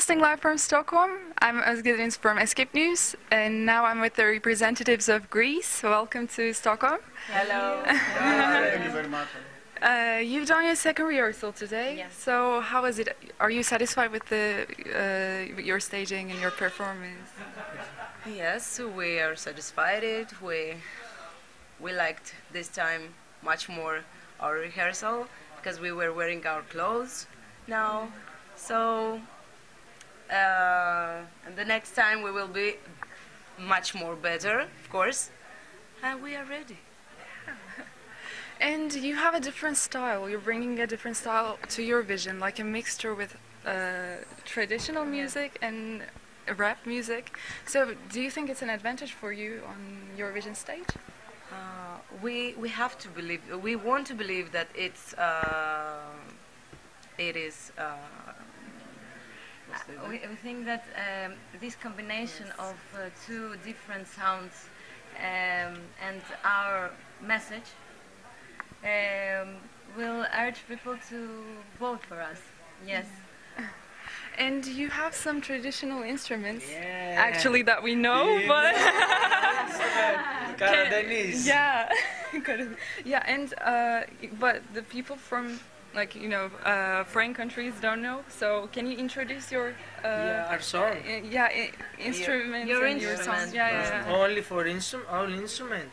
Broadcasting live from Stockholm. I'm Özge Deniz from Escape News, and now I'm with the representatives of Greece. Welcome to Stockholm. Hello. Thank you very much. You've done your second rehearsal today. Yes. So how is it? Are you satisfied with your staging and your performance? Yes, we are satisfied. We liked this time much more our rehearsal because we were wearing our clothes now. So and the next time we will be much more better, of course, and we are ready. And you have a different style. You're bringing a different style to Eurovision, like a mixture with traditional music and rap music. So do you think it's an advantage for you on Eurovision stage? We have to believe. We want to believe that it is. We think that this combination of two different sounds and our message will urge people to vote for us. Yes. And you have some traditional instruments, actually, that we know, but Karadeniz. yeah, yeah, and but the people from foreign countries don't know. So can you introduce your Our song. instruments Your and your songs? instrument. Yeah. Only for our instrument.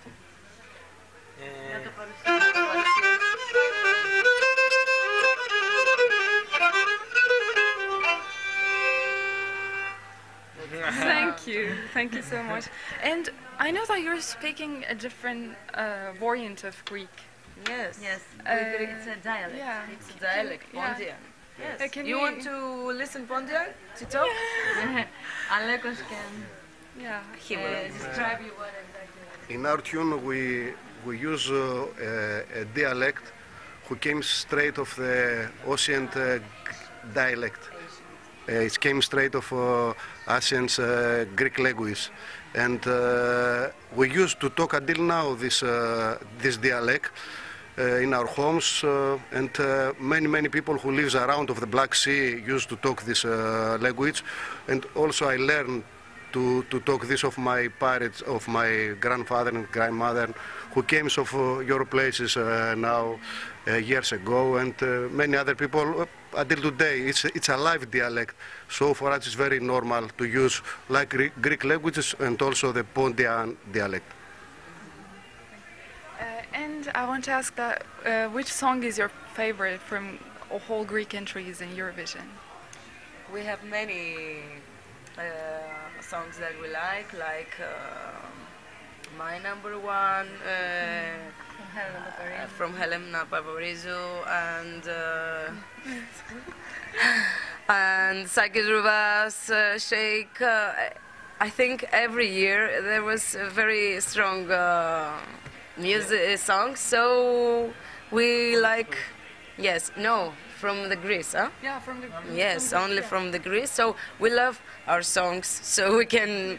Thank you so much. And I know that you're speaking a different variant of Greek. Yes. Yes. It's a dialect. Yeah. It's a dialect, Yeah. Pontian. Yes. Can You we- want to listen Pontian? To talk? Alekos can Yeah. He will. describe you what exactly. In our tune, we use a dialect who came straight of the ancient dialect. It came straight of ancient Greek language, and we used to talk until now this dialect in our homes, and many people who lives around of the Black Sea used to talk this language, and also I learned to talk this of my parents, of my grandfather and grandmother, who came from your places now years ago, and many other people until today. It's a live dialect, so for us it's very normal to use like Greek languages and also the Pontian dialect. And I want to ask that which song is your favorite from whole Greek entries in Eurovision? We have many songs that we like my number one from Helena Paparizou and Sakis Rouvas, Sheikh. I think every year there was a very strong music songs, so we like. Yes, no, from the Greece, huh? Yeah, from the Yes, only from the Greece. So we love our songs, so we can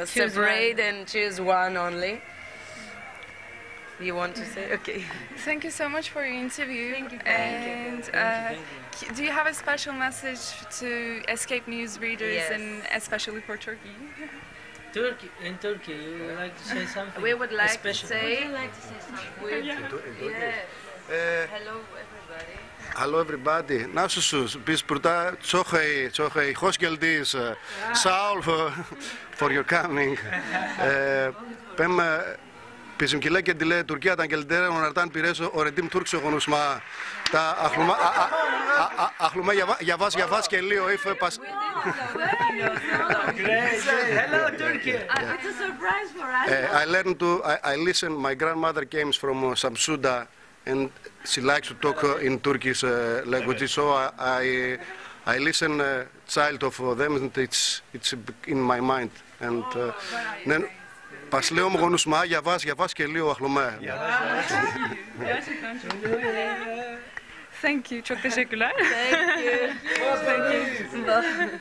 separate and choose one only. You want to say? Okay. Thank you so much for your interview. Thank you. And do you have a special message to Escape News readers, Yes. and especially for Turkey? In Turkey, you would like to say something? We would like special? to say. Would you like to say something? Yes. Hello, everybody. Hello everybody. Να σου πεις πρώτα, τσόχεϊ, χώσκελτης, Saul for your coming. Πέμε, πισιμκυλέ και ντυλέ, Τουρκία τα αγγελτέρα, οναρτάν πειρέσω, ορεντήμ Τούρξο γονουσμα, τα αχλουμά για βάς και λίγο, if πας... Hello, Turkey. It's a surprise for us. I listen, my grandmother came from Samsuda, and she likes to talk in Turkish language, so I listen child of them, and it's in my mind. And pas λέω γονουσμά για βάς και λίγο αχλουμά. Thank you. Çok teşekkürler. Thank you. Thank you.